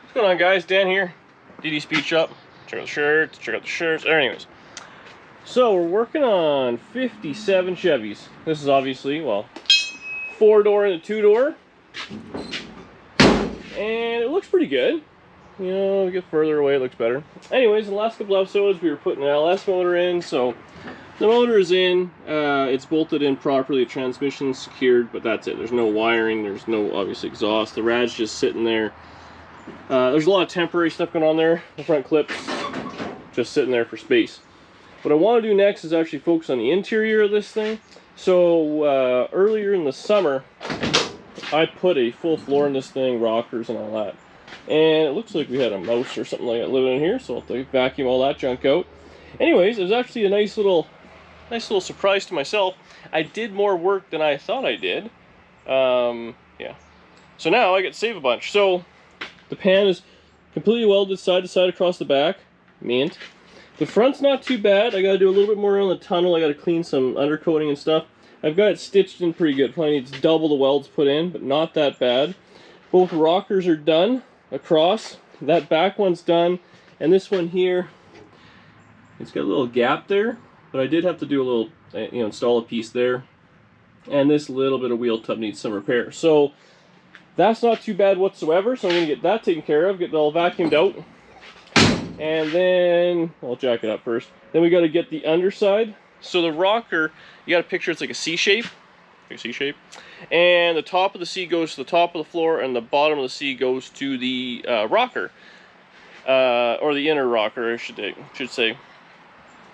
What's going on, guys? Dan here, DD Speed Shop. Check out the shirts, check out the shirts. Anyways, so we're working on 57 Chevys. This is obviously, well, 4-door and a 2-door. And it looks pretty good. You know, we get further away, it looks better. Anyways, in the last couple episodes, we were putting an LS motor in, so the motor is in, it's bolted in properly, the transmission's secured, but that's it. There's no wiring, there's no, obviously, exhaust. The rad's just sitting there. There's a lot of temporary stuff going on there. The front clip's just sitting there for space. What I want to do next is actually focus on the interior of this thing. So, earlier in the summer, I put a full floor in this thing, rockers and all that. And it looks like we had a mouse or something like that living in here, so I'll have to vacuum all that junk out. Anyways, it was actually a nice little surprise to myself. I did more work than I thought I did. Yeah. So now I get to save a bunch. So the pan is completely welded side to side across the back. Mint. The front's not too bad. I got to do a little bit more on the tunnel. I got to clean some undercoating and stuff. I've got it stitched in pretty good. Probably needs double the welds put in, but not that bad. Both rockers are done across. That back one's done, and this one here, it's got a little gap there, but I did have to do a little, you know, install a piece there, and this little bit of wheel tub needs some repair. So that's not too bad whatsoever, so I'm going to get that taken care of, get it all vacuumed out, and then I'll jack it up first. Then we got to get the underside. So the rocker, you got to picture it's like a C shape, and the top of the C goes to the top of the floor, and the bottom of the C goes to the rocker, or the inner rocker, I should say,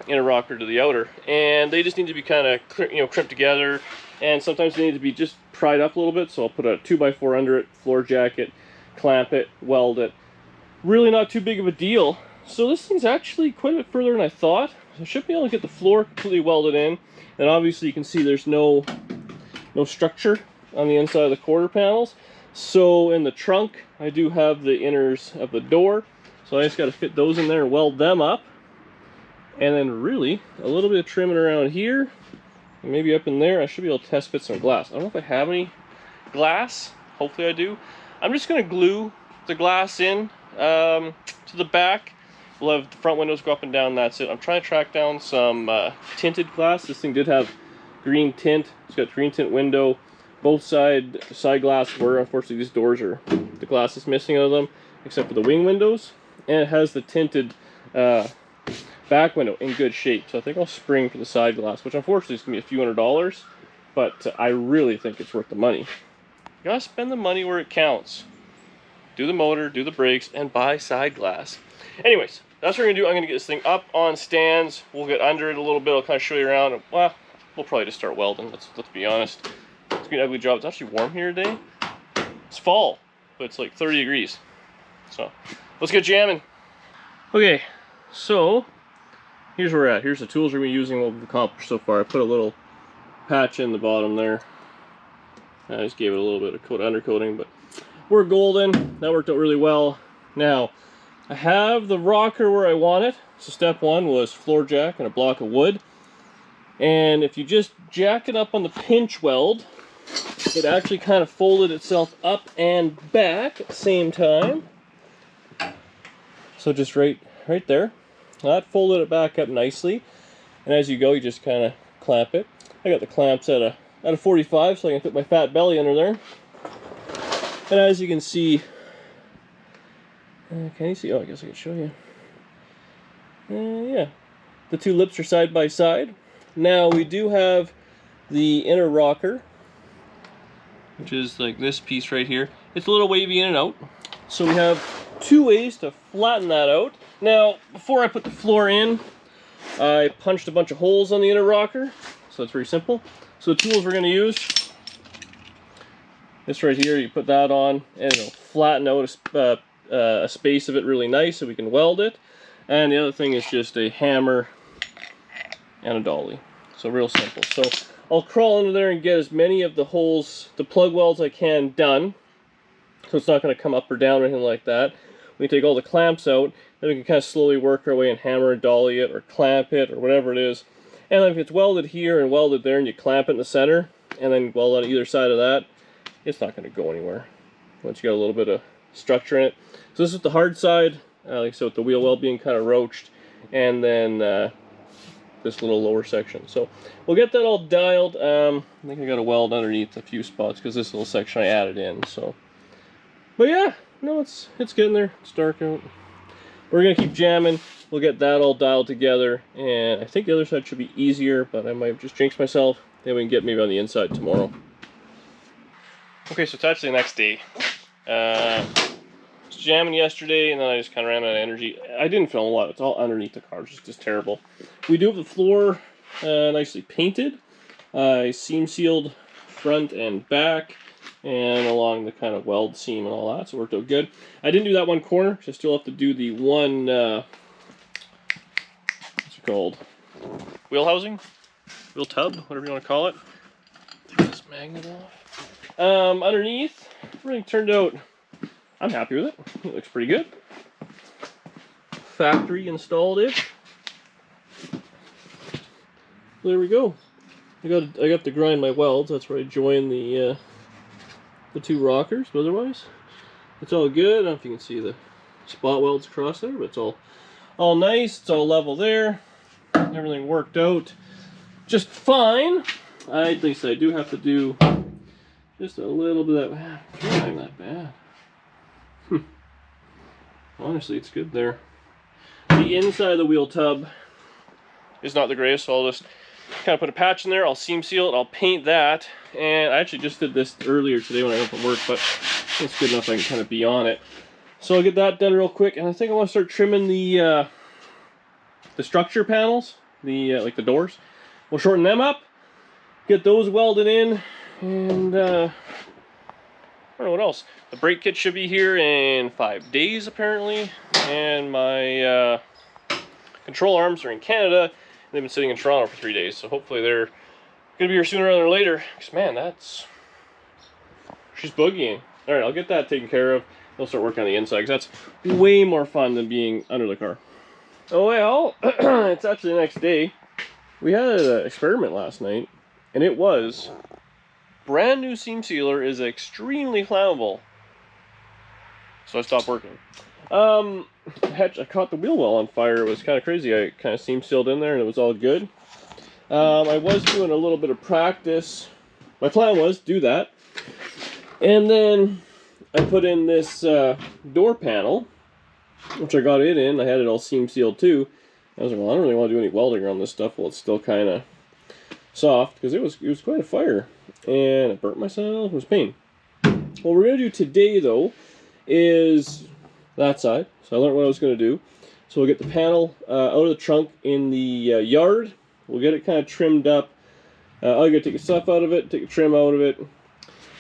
inner rocker to the outer. And they just need to be kind of, you know, crimped together, and sometimes they need to be just pried up a little bit. So I'll put a 2x4 under it, floor jack it, clamp it, weld it. Really not too big of a deal. So this thing's actually quite a bit further than I thought. So I should be able to get the floor completely welded in, and obviously you can see there's no structure on the inside of the quarter panels. So in the trunk, I do have the inners of the door, so I just got to fit those in there and weld them up. And then really a little bit of trimming around here, and maybe up in there. I should be able to test fit some glass. I don't know if I have any glass. Hopefully I do. I'm just going to glue the glass in to the back. We'll have the front windows go up and down. That's it. I'm trying to track down some tinted glass. This thing did have green tint. It's got green tint window. Both side glass were. Unfortunately, these doors are, the glass is missing out of them, except for the wing windows. And it has the tinted back window in good shape. So I think I'll spring for the side glass, which unfortunately is going to be a few $100s, but I really think it's worth the money. You gotta spend the money where it counts. Do the motor, do the brakes, and buy side glass. Anyways, that's what we're going to do. I'm going to get this thing up on stands. We'll get under it a little bit. I'll kind of show you around. And, well, we'll probably just start welding. Let's be honest. It's going to be an ugly job. It's actually warm here today. It's fall, but it's like 30 degrees. So let's get jamming. Okay, so here's where we're at. Here's the tools we're going to be using, what we've accomplished so far. I put a little patch in the bottom there. I just gave it a little bit of undercoating, but we're golden. That worked out really well. Now, I have the rocker where I want it. So step one was floor jack and a block of wood. And if you just jack it up on the pinch weld, it actually kind of folded itself up and back at the same time. So just right there. That folded it back up nicely. And as you go, you just kind of clamp it. I got the clamps at a 45, so I can fit my fat belly under there. And as you can see, can you see? Oh, I guess I can show you. Yeah, the two lips are side by side. Now we do have the inner rocker, which is like this piece right here. It's a little wavy in and out. So we have two ways to flatten that out. Now, before I put the floor in, I punched a bunch of holes on the inner rocker. So it's very simple. So the tools we're going to use, this right here, you put that on and it'll flatten out a space of it really nice so we can weld it. And the other thing is just a hammer and a dolly. So real simple. So I'll crawl into there and get as many of the holes, the plug welds I can done. So it's not going to come up or down or anything like that. We take all the clamps out, then we can kind of slowly work our way and hammer and dolly it or clamp it or whatever it is. And if it's welded here and welded there and you clamp it in the center and then weld on either side of that, it's not going to go anywhere. Once you got a little bit of structure in it. So this is the hard side, like so with the wheel well being kind of roached, and then this little lower section. So we'll get that all dialed. I think I got a weld underneath a few spots because this little section I added in. So, but yeah, no, it's getting there. It's dark out. We're gonna keep jamming. We'll get that all dialed together, and I think the other side should be easier, but I might just jinx myself. Then we can get maybe on the inside tomorrow. Okay, so it's actually the next day. I was jamming yesterday, and then I just kind of ran out of energy. I didn't film a lot. It's all underneath the car. It's just terrible. We do have the floor nicely painted. I seam sealed front and back, and along the kind of weld seam and all that, so it worked out good. I didn't do that one corner, so I still have to do the one, what's it called? Wheel housing? Wheel tub, whatever you want to call it. Take this magnet off. Underneath, everything turned out, I'm happy with it. It looks pretty good. Factory installed-ish. There we go. I got to grind my welds. That's where I join the two rockers. But otherwise, it's all good. I don't know if you can see the spot welds across there, but it's all nice. It's all level there. Everything worked out just fine. At least I do have to do just a little bit of that. It's not that bad. Honestly, it's good there. The inside of the wheel tub is not the greatest, so I'll just kind of put a patch in there. I'll seam seal it. I'll paint that. And I actually just did this earlier today when I went to work, but it's good enough I can kind of be on it. So I'll get that done real quick, and I think I want to start trimming the structure panels, like the doors. We'll shorten them up, get those welded in, and I don't know what else. The brake kit should be here in 5 days apparently, and my control arms are in Canada. They've been sitting in Toronto for 3 days, so hopefully they're gonna be here sooner rather than later. Because man, she's boogieing. All right, I'll get that taken care of. I'll start working on the inside because that's way more fun than being under the car. Oh well, it's actually the next day. We had an experiment last night, and it was brand new seam sealer is extremely flammable. So I stopped working. I caught the wheel well on fire. It was kind of crazy. I kind of seam sealed in there and it was all good. I was doing a little bit of practice. My plan was do that. And then I put in this door panel, which I got it in. I had it all seam sealed too. I was like, well, I don't really want to do any welding around this stuff while it's still kind of soft, because it was quite a fire. And I burnt myself. It was pain. What we're going to do today, though, is that side. So I learned what I was going to do. So we'll get the panel out of the trunk in the yard. We'll get it kind of trimmed up. All you got to take the stuff out of it, take the trim out of it,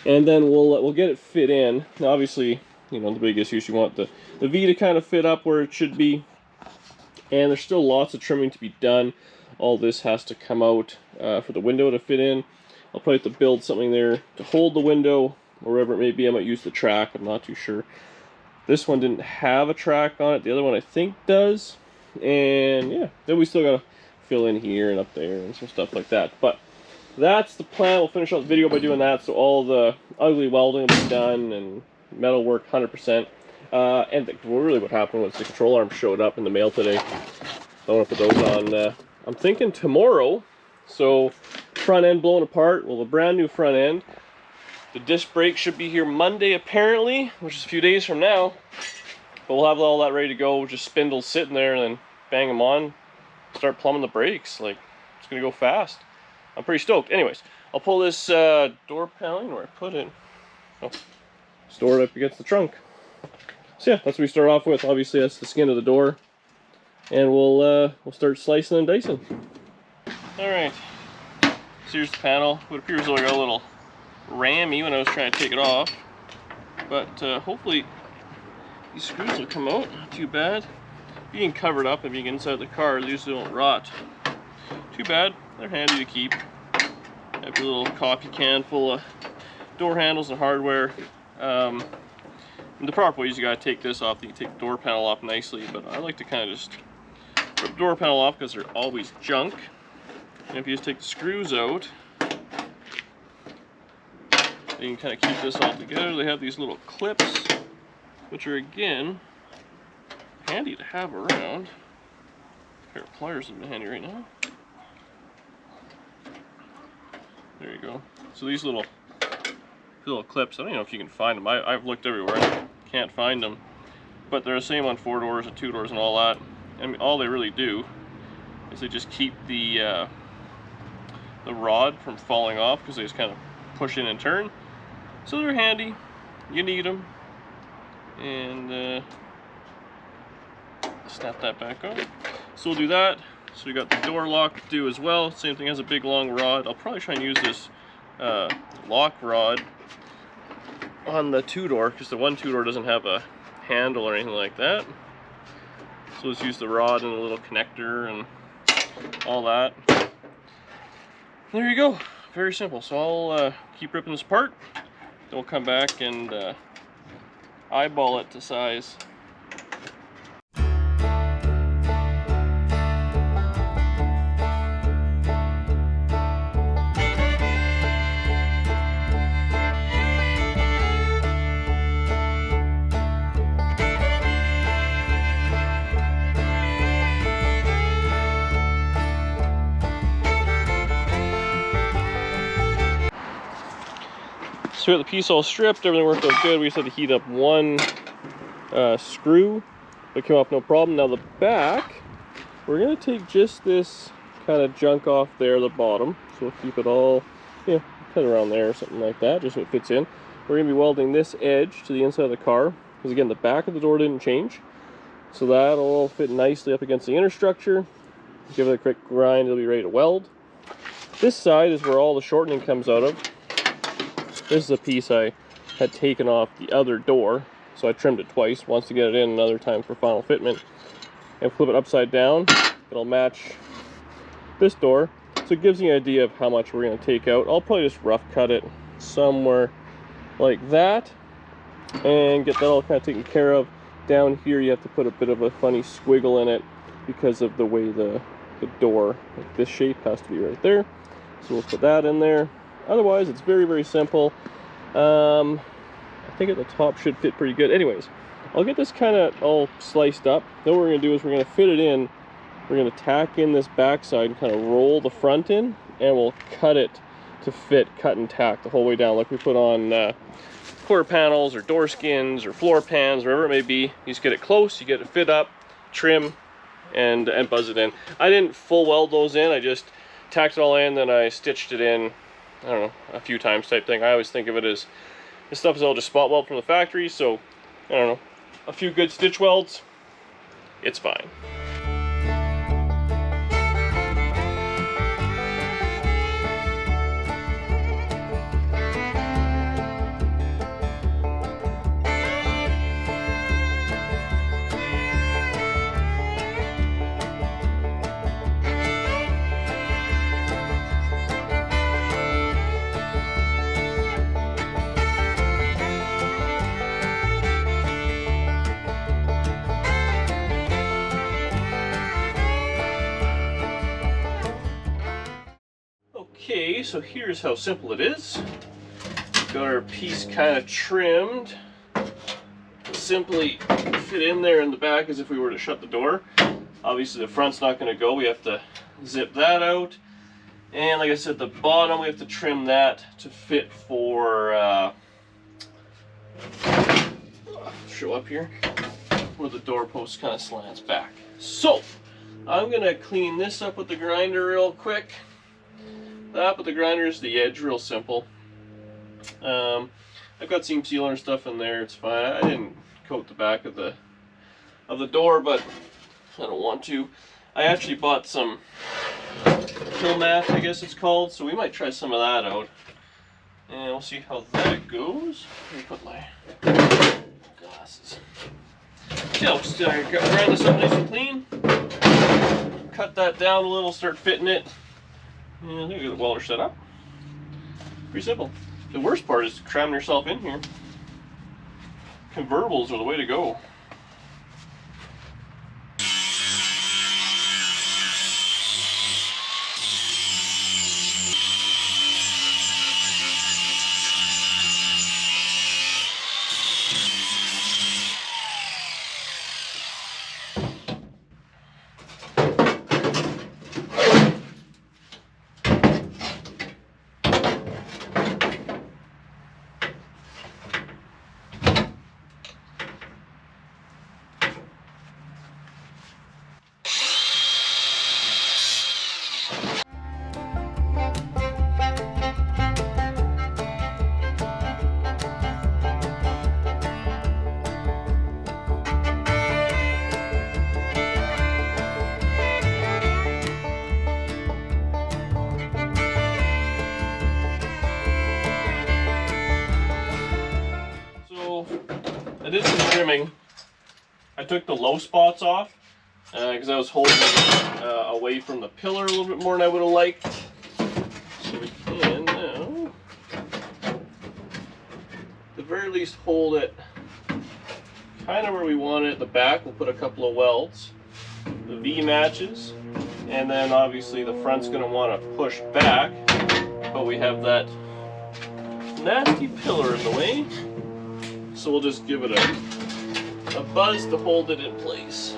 and then we'll get it fit in. Now, obviously, you know, the big issue is you want the V to kind of fit up where it should be. And there's still lots of trimming to be done. All this has to come out for the window to fit in. I'll probably have to build something there to hold the window, or wherever it may be. I might use the track, I'm not too sure. This one didn't have a track on it. The other one I think does. And yeah, then we still gotta fill in here and up there and some stuff like that. But that's the plan. We'll finish out the video by doing that. So all the ugly welding will be done and metal work 100%. Really what happened was the control arm showed up in the mail today. So I want to put those on, I'm thinking tomorrow. So front end blown apart. Well, a brand new front end. The disc brake should be here Monday apparently, which is a few days from now. But we'll have all that ready to go. Just spindles sitting there and then bang them on. Start plumbing the brakes. Like, it's going to go fast. I'm pretty stoked. Anyways, I'll pull this door paneling where I put it. Oh, store it up against the trunk. So yeah, that's what we start off with. Obviously, that's the skin of the door. And we'll start slicing and dicing. Alright. So here's the panel. What appears like a little rammy when I was trying to take it off, but hopefully these screws will come out. Not too bad. Being covered up and being inside the car, they usually don't rot. Too bad. They're handy to keep. Have a little coffee can full of door handles and hardware. The proper way is you gotta take this off. You can take the door panel off nicely, but I like to kind of just rip the door panel off because they're always junk. And if you just take the screws out, you can kind of keep this all together. They have these little clips which are again handy to have around. A pair of pliers would be handy right now. There you go. So these little clips, I don't know if you can find them. I've looked everywhere, can't find them. But they're the same on 4-doors and 2-doors and all that. And all they really do is they just keep the rod from falling off, because they just kind of push in and turn. So they're handy. You need them. And snap that back on. So we'll do that. So we got the door lock to do as well. Same thing, has a big long rod. I'll probably try and use this lock rod on the 2-door, because the 2-door doesn't have a handle or anything like that. So let's use the rod and a little connector and all that. There you go. Very simple. So I'll keep ripping this apart. Then we'll come back and eyeball it to size. So we got the piece all stripped, everything worked out good. We just had to heat up one screw, but it came off no problem. Now the back, we're gonna take just this kind of junk off there, the bottom. So we'll keep it all, kind of around there or something like that, just so it fits in. We're gonna be welding this edge to the inside of the car, because again, the back of the door didn't change. So that'll all fit nicely up against the inner structure. Give it a quick grind, it'll be ready to weld. This side is where all the shortening comes out of. This is a piece I had taken off the other door, so I trimmed it twice, once to get it in, another time for final fitment. And flip it upside down, it'll match this door. So it gives you an idea of how much we're going to take out. I'll probably just rough cut it somewhere like that, and get that all kind of taken care of. Down here you have to put a bit of a funny squiggle in it, because of the way the door, like this shape, has to be right there. So we'll put that in there. Otherwise, it's very, very simple. I think at the top should fit pretty good. Anyways, I'll get this kind of all sliced up. Then what we're going to do is we're going to fit it in. We're going to tack in this backside and kind of roll the front in, and we'll cut it to fit, cut and tack the whole way down, like we put on quarter panels or door skins or floor pans, wherever it may be. You just get it close, you get it fit up, trim, and buzz it in. I didn't full weld those in. I just tacked it all in, then I stitched it in, I don't know, a few times type thing. I always think of it as, this stuff is all just spot weld from the factory, so, I don't know, a few good stitch welds, it's fine. Okay, so here's how simple it is. Got our piece kind of trimmed. Simply fit in there in the back as if we were to shut the door. Obviously the front's not going to go. We have to zip that out. And like I said, the bottom, we have to trim that to fit for, show up here, where the door post kind of slants back. So, I'm going to clean this up with the grinder real quick. That, but the grinder is the edge, real simple. I've got seam sealer and stuff in there, it's fine. I didn't coat the back of the door, but I don't want to. I actually bought some kill mat, I guess it's called, so we might try some of that out. And we'll see how that goes. Let me put my glasses. Yeah, we'll just grind this up nice and clean. Cut that down a little, start fitting it. And I think we got the welder set up. Pretty simple. The worst part is cramming yourself in here. Convertibles are the way to go. trimming, I took the low spots off because I was holding it away from the pillar a little bit more than I would have liked. So we can now, at the very least, hold it kind of where we want it at the back. We'll put a couple of welds. The V matches, and then obviously the front's going to want to push back, but we have that nasty pillar in the way, so we'll just give it a buzz to hold it in place.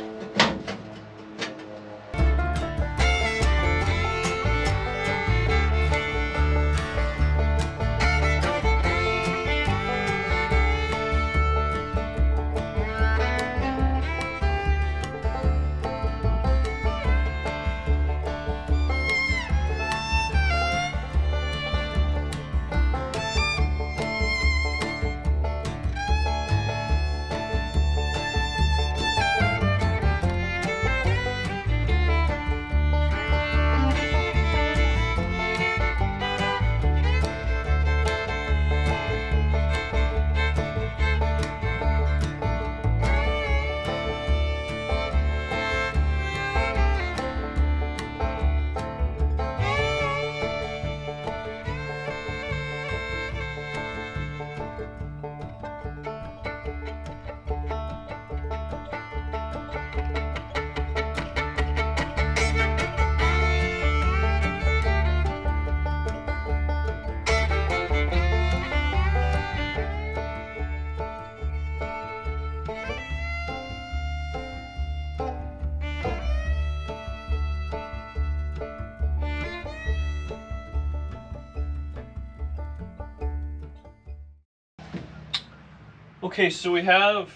Okay, so we have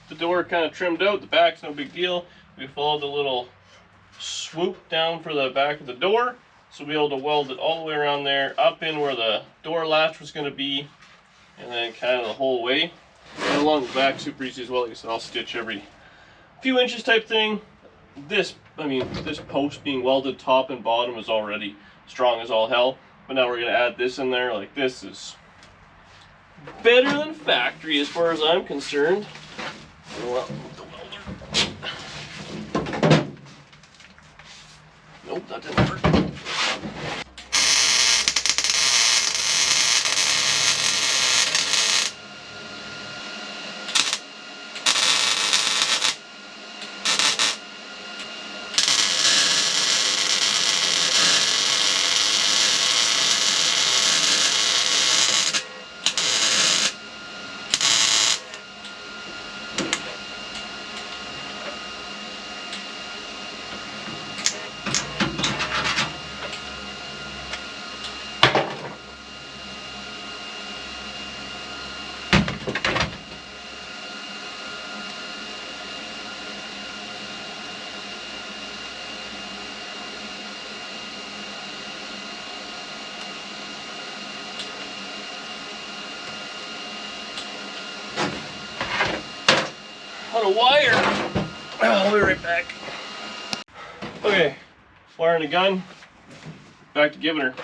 the door kind of trimmed out. The back's no big deal. We followed the little swoop down for the back of the door, so we'll be able to weld it all the way around there, up in where the door latch was going to be, and then kind of the whole way. And along the back, super easy as well. Like I said, I'll stitch every few inches type thing. This post being welded top and bottom is already strong as all hell, but now we're going to add this in there. Like, this is better than factory as far as I'm concerned. Well, the welder. Nope, that didn't work. On a wire. I'll be right back. Okay, wiring the gun. Back to giving her.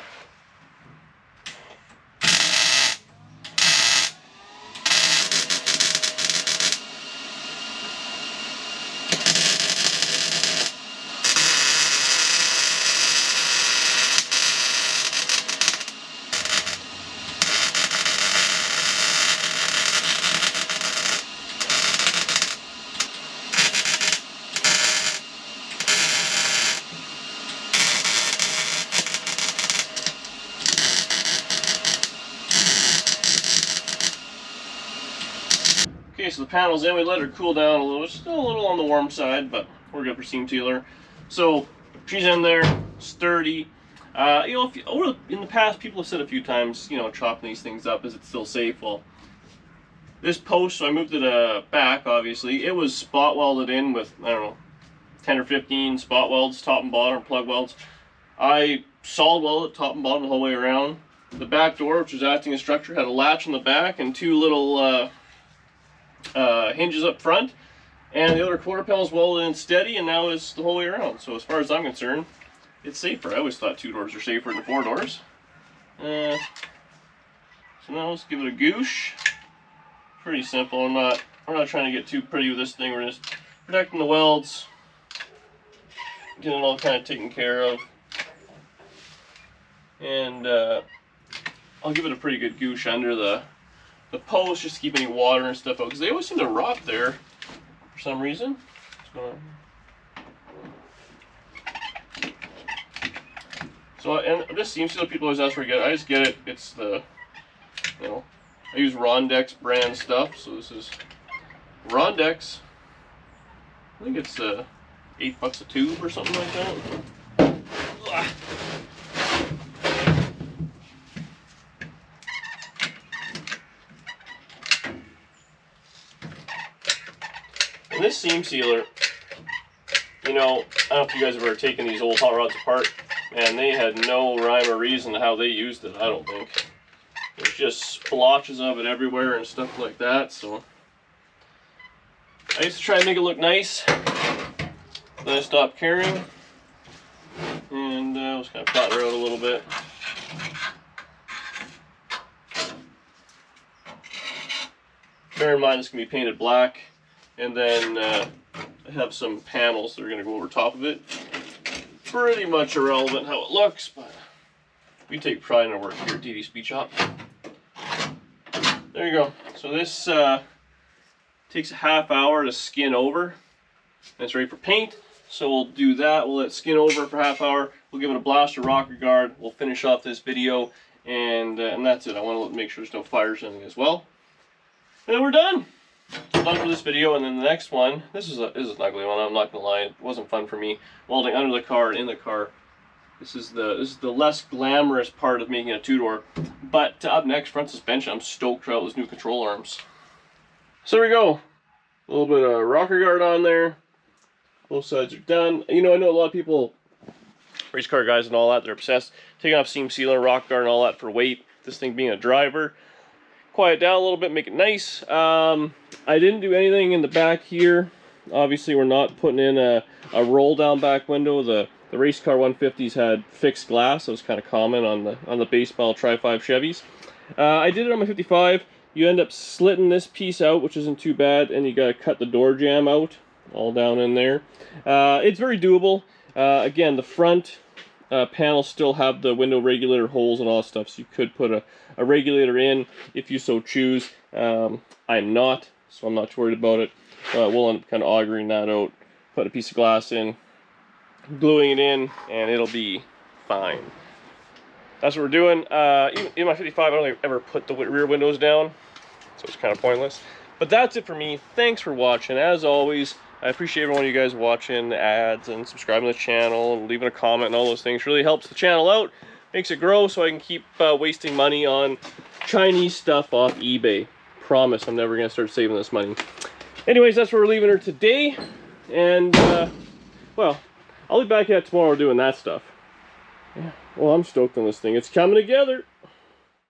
Okay, so the panel's in. We let her cool down a little. It's still a little on the warm side, but we're good for seam sealer. So she's in there, sturdy. You know, in the past, people have said a few times, you know, chopping these things up, is it still safe? Well, this post, so I moved it back, obviously. It was spot welded in with, I don't know, 10 or 15 spot welds, top and bottom, plug welds. I solid welded top and bottom the whole way around. The back door, which was acting as structure, had a latch on the back and two little hinges up front, and the other quarter panel is welded in steady, and now it's the whole way around. So as far as I'm concerned, it's safer. I always thought 2 doors are safer than 4 doors. So now let's give it a goosh. Pretty simple. I'm not we're not trying to get too pretty with this thing. We're just protecting the welds, getting it all kind of taken care of. And I'll give it a pretty good goosh under the post, just to keep any water and stuff out, because they always seem to rot there for some reason. So, and this seam sealer, people always ask where I get it. I just get it. It's the, you know, I use Rondex brand stuff. So this is Rondex. I think it's $8 a tube or something like that. And this seam sealer, you know, I don't know if you guys have ever taken these old hot rods apart, and they had no rhyme or reason to how they used it, I don't think. There's just splotches of it everywhere and stuff like that, so I used to try and make it look nice. Then I stopped caring, and I was kind of plotting around a little bit. Bear in mind, this can be painted black, and then I have some panels that are going to go over top of it. Pretty much irrelevant how it looks, but we take pride in our work here at DD Speed Shop. There you go. So this takes a half hour to skin over, and it's ready for paint. So we'll do that. We'll let it skin over for a half hour. We'll give it a blaster rocker guard. We'll finish off this video, and that's it. I want to make sure there's no fires in it as well. And then we're done. Done for this video, and then the next one. This is an ugly one. I'm not gonna lie. It wasn't fun for me. Welding under the car and in the car. This is the less glamorous part of making a two-door. But up next, front suspension. I'm stoked about those new control arms. So there we go. A little bit of rocker guard on there. Both sides are done. You know, I know a lot of people, race car guys and all that, they're obsessed. Taking off seam sealer, rock guard and all that for weight. This thing being a driver. Quiet down a little bit, make it nice. I didn't do anything in the back here. Obviously, we're not putting in a roll down back window. The race car 150s had fixed glass. That was kind of common on the base model Tri-5 Chevys. I did it on my 55. You end up slitting this piece out, which isn't too bad, and you got to cut the door jamb out, all down in there. It's very doable. Again, the front panels still have the window regulator holes and all that stuff, so you could put a regulator in if you so choose. I'm not, so I'm not too worried about it. We'll end up kind of augering that out, putting a piece of glass in, gluing it in, and it'll be fine. That's what we're doing. In my 55, I don't ever put the rear windows down, so it's kind of pointless. But that's it for me. Thanks for watching. As always, I appreciate every one of you guys watching the ads and subscribing to the channel and leaving a comment and all those things. Really helps the channel out, makes it grow, so I can keep wasting money on Chinese stuff off eBay. Promise I'm never going to start saving this money. Anyways, that's where we're leaving her today. And, well, I'll be back at tomorrow doing that stuff. Yeah, well, I'm stoked on this thing. It's coming together.